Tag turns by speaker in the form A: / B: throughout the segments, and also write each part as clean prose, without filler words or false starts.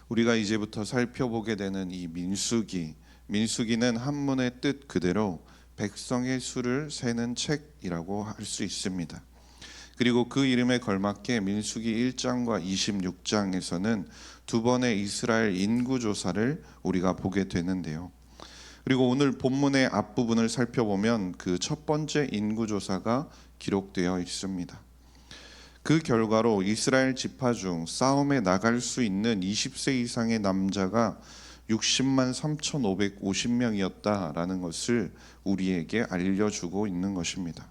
A: 우리가 이제부터 살펴보게 되는 이 민수기는 한문의 뜻 그대로 백성의 수를 세는 책이라고 할 수 있습니다. 그리고 그 이름에 걸맞게 민수기 1장과 26장에서는 두 번의 이스라엘 인구 조사를 우리가 보게 되는데요. 그리고 오늘 본문의 앞부분을 살펴보면 그 첫 번째 인구 조사가 기록되어 있습니다. 그 결과로 이스라엘 지파 중 싸움에 나갈 수 있는 20세 이상의 남자가 60만 3,550명이었다라는 것을 우리에게 알려주고 있는 것입니다.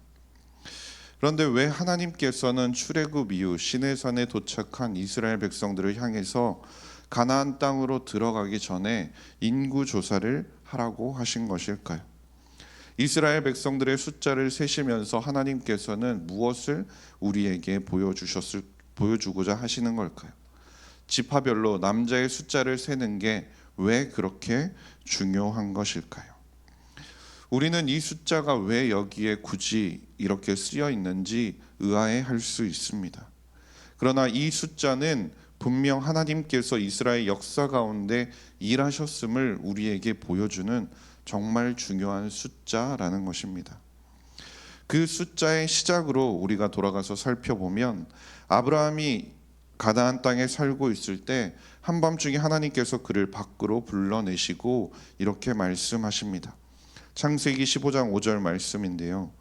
A: 그런데 왜 하나님께서는 출애굽 이후 시내산에 도착한 이스라엘 백성들을 향해서 가나안 땅으로 들어가기 전에 인구 조사를 하라고 하신 것일까요? 이스라엘 백성들의 숫자를 세시면서 하나님께서는 무엇을 우리에게 보여주고자 하시는 걸까요? 지파별로 남자의 숫자를 세는 게 왜 그렇게 중요한 것일까요? 우리는 이 숫자가 왜 여기에 굳이 이렇게 쓰여 있는지 의아해할 수 있습니다. 그러나 이 숫자는 분명 하나님께서 이스라엘 역사 가운데 일하셨음을 우리에게 보여주는 정말 중요한 숫자라는 것입니다. 그 숫자의 시작으로 우리가 돌아가서 살펴보면 아브라함이 가나안 땅에 살고 있을 때 한밤중에 하나님께서 그를 밖으로 불러내시고 이렇게 말씀하십니다. 창세기 15장 5절 말씀인데요.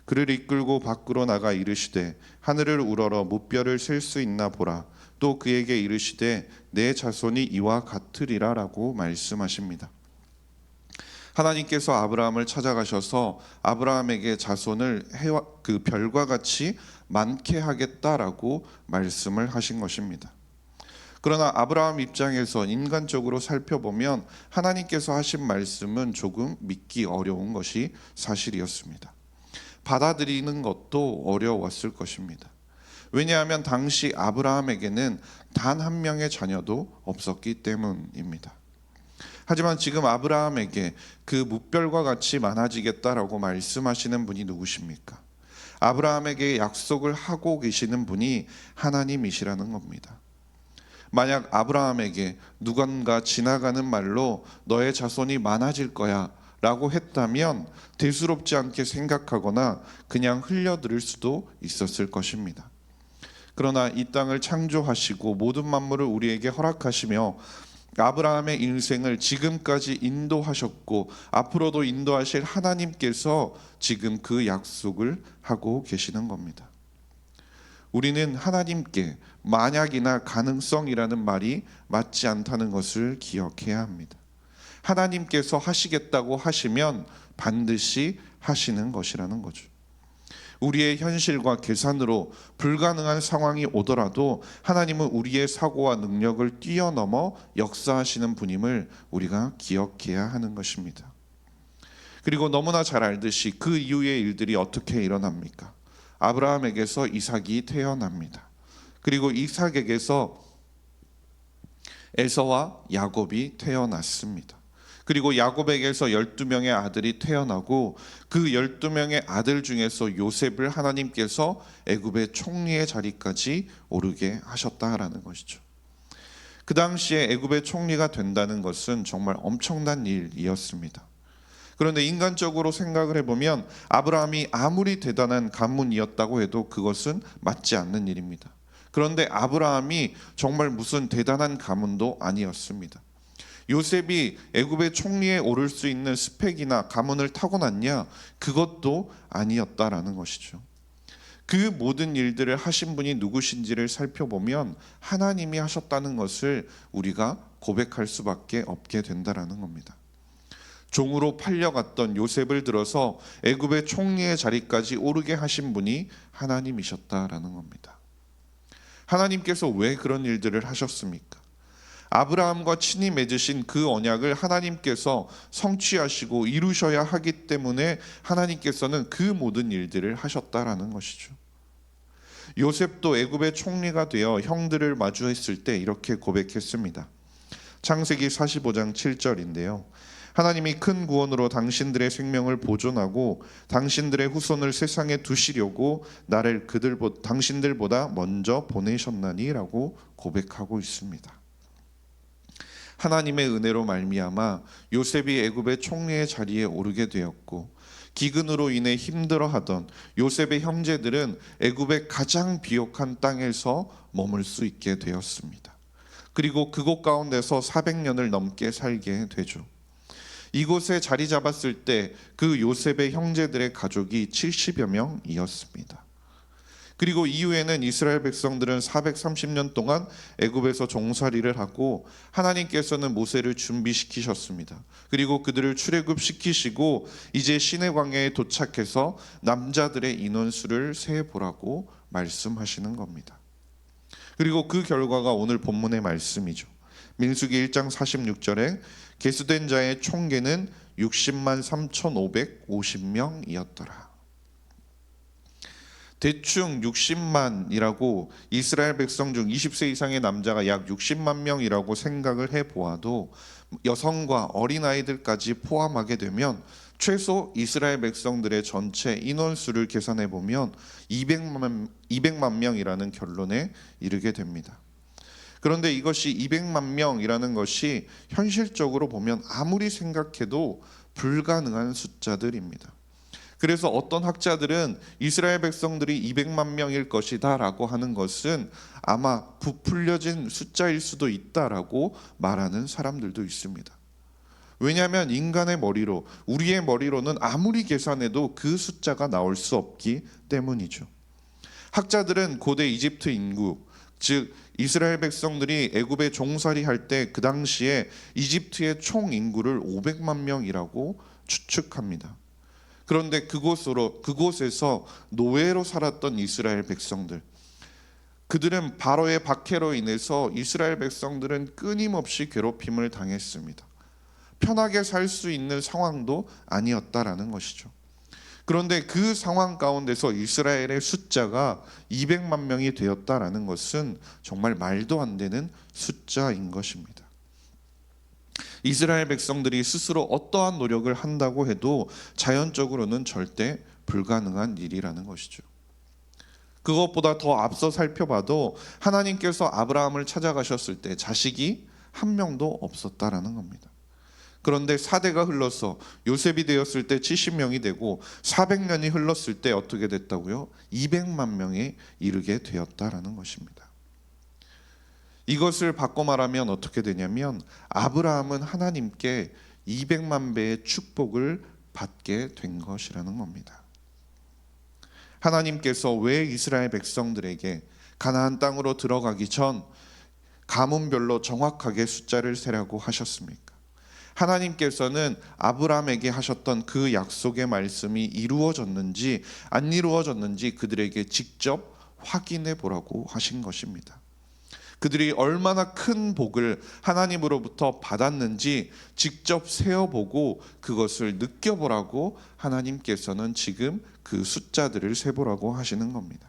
A: 그를 이끌고 밖으로 나가 이르시되 하늘을 우러러 무뼈를 셀 수 있나 보라. 또 그에게 이르시되 내 자손이 이와 같으리라 라고 말씀하십니다. 하나님께서 아브라함을 찾아가셔서 아브라함에게 자손을 그 별과 같이 많게 하겠다라고 말씀을 하신 것입니다. 그러나 아브라함 입장에서 인간적으로 살펴보면 하나님께서 하신 말씀은 조금 믿기 어려운 것이 사실이었습니다. 받아들이는 것도 어려웠을 것입니다. 왜냐하면 당시 아브라함에게는 단 한 명의 자녀도 없었기 때문입니다. 하지만 지금 아브라함에게 그 무별과 같이 많아지겠다라고 말씀하시는 분이 누구십니까? 아브라함에게 약속을 하고 계시는 분이 하나님이시라는 겁니다. 만약 아브라함에게 누군가 지나가는 말로 너의 자손이 많아질 거야 라고 했다면 대수롭지 않게 생각하거나 그냥 흘려들을 수도 있었을 것입니다. 그러나 이 땅을 창조하시고 모든 만물을 우리에게 허락하시며 아브라함의 인생을 지금까지 인도하셨고 앞으로도 인도하실 하나님께서 지금 그 약속을 하고 계시는 겁니다. 우리는 하나님께 만약이나 가능성이라는 말이 맞지 않다는 것을 기억해야 합니다. 하나님께서 하시겠다고 하시면 반드시 하시는 것이라는 거죠. 우리의 현실과 계산으로 불가능한 상황이 오더라도 하나님은 우리의 사고와 능력을 뛰어넘어 역사하시는 분임을 우리가 기억해야 하는 것입니다. 그리고 너무나 잘 알듯이 그 이후의 일들이 어떻게 일어납니까? 아브라함에게서 이삭이 태어납니다. 그리고 이삭에게서 에서와 야곱이 태어났습니다. 그리고 야곱에게서 12명의 아들이 태어나고 그 12명의 아들 중에서 요셉을 하나님께서 애굽의 총리의 자리까지 오르게 하셨다라는 것이죠. 그 당시에 애굽의 총리가 된다는 것은 정말 엄청난 일이었습니다. 그런데 인간적으로 생각을 해보면 아브라함이 아무리 대단한 가문이었다고 해도 그것은 맞지 않는 일입니다. 그런데 아브라함이 정말 무슨 대단한 가문도 아니었습니다. 요셉이 애굽의 총리에 오를 수 있는 스펙이나 가문을 타고났냐? 그것도 아니었다라는 것이죠. 그 모든 일들을 하신 분이 누구신지를 살펴보면 하나님이 하셨다는 것을 우리가 고백할 수밖에 없게 된다라는 겁니다. 종으로 팔려갔던 요셉을 들어서 애굽의 총리의 자리까지 오르게 하신 분이 하나님이셨다라는 겁니다. 하나님께서 왜 그런 일들을 하셨습니까? 아브라함과 친히 맺으신 그 언약을 하나님께서 성취하시고 이루셔야 하기 때문에 하나님께서는 그 모든 일들을 하셨다라는 것이죠. 요셉도 애굽의 총리가 되어 형들을 마주했을 때 이렇게 고백했습니다. 창세기 45장 7절인데요. 하나님이 큰 구원으로 당신들의 생명을 보존하고 당신들의 후손을 세상에 두시려고 나를 당신들보다 먼저 보내셨나니 라고 고백하고 있습니다. 하나님의 은혜로 말미암아 요셉이 애굽의 총리의 자리에 오르게 되었고, 기근으로 인해 힘들어하던 요셉의 형제들은 애굽의 가장 비옥한 땅에서 머물 수 있게 되었습니다. 그리고 그곳 가운데서 400년을 넘게 살게 되죠. 이곳에 자리 잡았을 때 그 요셉의 형제들의 가족이 70여 명이었습니다. 그리고 이후에는 이스라엘 백성들은 430년 동안 애굽에서 종살이를 하고, 하나님께서는 모세를 준비시키셨습니다. 그리고 그들을 출애굽시키시고 이제 시내 광야에 도착해서 남자들의 인원수를 세 보라고 말씀하시는 겁니다. 그리고 그 결과가 오늘 본문의 말씀이죠. 민수기 1장 46절에 계수된 자의 총계는 60만 3,550명이었더라. 대충 60만이라고 이스라엘 백성 중 20세 이상의 남자가 약 60만 명이라고 생각을 해보아도, 여성과 어린아이들까지 포함하게 되면 최소 이스라엘 백성들의 전체 인원수를 계산해 보면 200만 명이라는 결론에 이르게 됩니다. 그런데 이것이 200만 명이라는 것이 현실적으로 보면 아무리 생각해도 불가능한 숫자들입니다. 그래서 어떤 학자들은 이스라엘 백성들이 200만 명일 것이다 라고 하는 것은 아마 부풀려진 숫자일 수도 있다라고 말하는 사람들도 있습니다. 왜냐하면 인간의 머리로, 우리의 머리로는 아무리 계산해도 그 숫자가 나올 수 없기 때문이죠. 학자들은 고대 이집트 인구, 즉 이스라엘 백성들이 애굽에 종살이 할 때 그 당시에 이집트의 총 인구를 500만 명이라고 추측합니다. 그런데 그곳에서 노예로 살았던 이스라엘 백성들, 그들은 바로의 박해로 인해서 이스라엘 백성들은 끊임없이 괴롭힘을 당했습니다. 편하게 살 수 있는 상황도 아니었다라는 것이죠. 그런데 그 상황 가운데서 이스라엘의 숫자가 200만 명이 되었다라는 것은 정말 말도 안 되는 숫자인 것입니다. 이스라엘 백성들이 스스로 어떠한 노력을 한다고 해도 자연적으로는 절대 불가능한 일이라는 것이죠. 그것보다 더 앞서 살펴봐도 하나님께서 아브라함을 찾아가셨을 때 자식이 한 명도 없었다라는 겁니다. 그런데 4대가 흘러서 요셉이 되었을 때 70명이 되고 400년이 흘렀을 때 어떻게 됐다고요? 200만 명에 이르게 되었다라는 것입니다. 이것을 바꿔 말하면 어떻게 되냐면, 아브라함은 하나님께 200만 배의 축복을 받게 된 것이라는 겁니다. 하나님께서 왜 이스라엘 백성들에게 가나안 땅으로 들어가기 전 가문별로 정확하게 숫자를 세라고 하셨습니까? 하나님께서는 아브라함에게 하셨던 그 약속의 말씀이 이루어졌는지 안 이루어졌는지 그들에게 직접 확인해 보라고 하신 것입니다. 그들이 얼마나 큰 복을 하나님으로부터 받았는지 직접 세어보고 그것을 느껴보라고 하나님께서는 지금 그 숫자들을 세보라고 하시는 겁니다.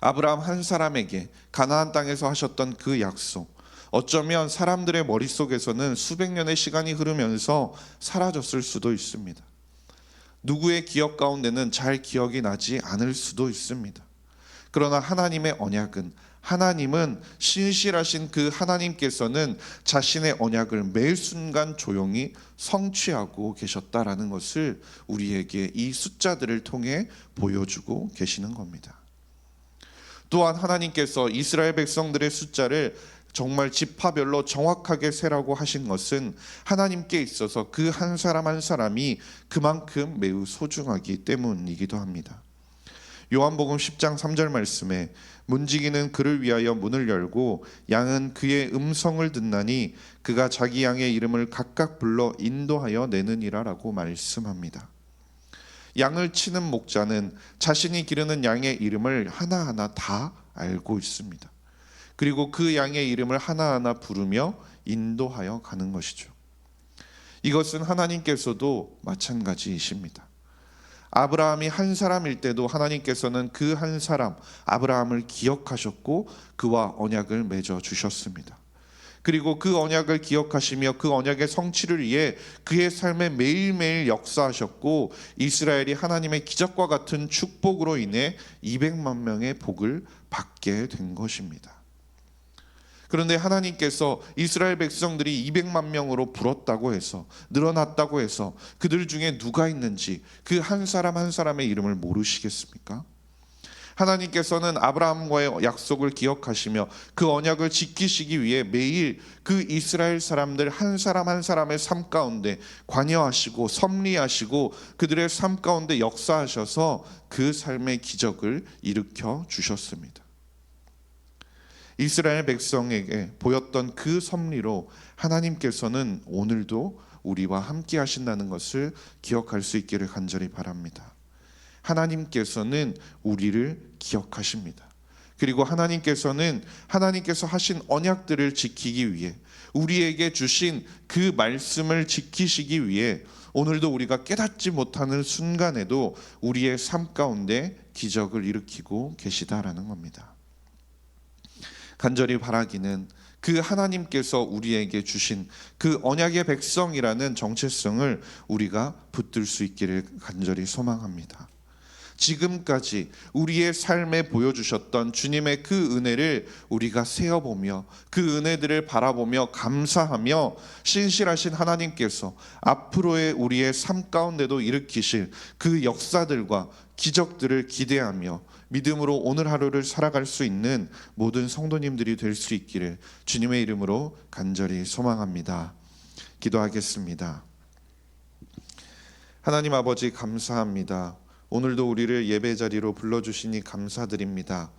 A: 아브라함 한 사람에게 가나안 땅에서 하셨던 그 약속, 어쩌면 사람들의 머릿속에서는 수백 년의 시간이 흐르면서 사라졌을 수도 있습니다. 누구의 기억 가운데는 잘 기억이 나지 않을 수도 있습니다. 그러나 하나님의 언약은, 하나님은 신실하신 그 하나님께서는 자신의 언약을 매 순간 조용히 성취하고 계셨다라는 것을 우리에게 이 숫자들을 통해 보여주고 계시는 겁니다. 또한 하나님께서 이스라엘 백성들의 숫자를 정말 지파별로 정확하게 세라고 하신 것은 하나님께 있어서 그 한 사람 한 사람이 그만큼 매우 소중하기 때문이기도 합니다. 요한복음 10장 3절 말씀에 문지기는 그를 위하여 문을 열고 양은 그의 음성을 듣나니 그가 자기 양의 이름을 각각 불러 인도하여 내느니라 라고 말씀합니다. 양을 치는 목자는 자신이 기르는 양의 이름을 하나하나 다 알고 있습니다. 그리고 그 양의 이름을 하나하나 부르며 인도하여 가는 것이죠. 이것은 하나님께서도 마찬가지이십니다. 아브라함이 한 사람일 때도 하나님께서는 그 한 사람 아브라함을 기억하셨고 그와 언약을 맺어 주셨습니다. 그리고 그 언약을 기억하시며 그 언약의 성취를 위해 그의 삶에 매일매일 역사하셨고, 이스라엘이 하나님의 기적과 같은 축복으로 인해 200만 명의 복을 받게 된 것입니다. 그런데 하나님께서 이스라엘 백성들이 200만 명으로 불었다고 해서, 늘어났다고 해서 그들 중에 누가 있는지 그 한 사람 한 사람의 이름을 모르시겠습니까? 하나님께서는 아브라함과의 약속을 기억하시며 그 언약을 지키시기 위해 매일 그 이스라엘 사람들 한 사람 한 사람의 삶 가운데 관여하시고 섭리하시고 그들의 삶 가운데 역사하셔서 그 삶의 기적을 일으켜 주셨습니다. 이스라엘 백성에게 보였던 그 섭리로 하나님께서는 오늘도 우리와 함께 하신다는 것을 기억할 수 있기를 간절히 바랍니다. 하나님께서는 우리를 기억하십니다. 그리고 하나님께서 하신 언약들을 지키기 위해, 우리에게 주신 그 말씀을 지키시기 위해 오늘도 우리가 깨닫지 못하는 순간에도 우리의 삶 가운데 기적을 일으키고 계시다라는 겁니다. 간절히 바라기는 그 하나님께서 우리에게 주신 그 언약의 백성이라는 정체성을 우리가 붙들 수 있기를 간절히 소망합니다. 지금까지 우리의 삶에 보여주셨던 주님의 그 은혜를 우리가 세어보며 그 은혜들을 바라보며 감사하며 신실하신 하나님께서 앞으로의 우리의 삶 가운데도 일으키실 그 역사들과 기적들을 기대하며 믿음으로 오늘 하루를 살아갈 수 있는 모든 성도님들이 될 수 있기를 주님의 이름으로 간절히 소망합니다. 기도하겠습니다. 하나님 아버지, 감사합니다. 오늘도 우리를 예배 자리로 불러주시니 감사드립니다.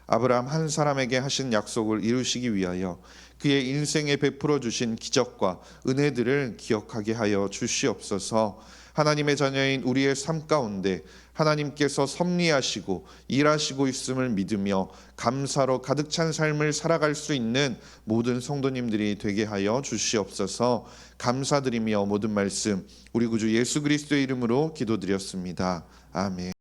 A: 아브라함 한 사람에게 하신 약속을 이루시기 위하여 그의 인생에 베풀어 주신 기적과 은혜들을 기억하게 하여 주시옵소서. 하나님의 자녀인 우리의 삶 가운데 하나님께서 섭리하시고 일하시고 있음을 믿으며 감사로 가득 찬 삶을 살아갈 수 있는 모든 성도님들이 되게 하여 주시옵소서. 감사드리며 모든 말씀 우리 구주 예수 그리스도의 이름으로 기도드렸습니다. 아멘.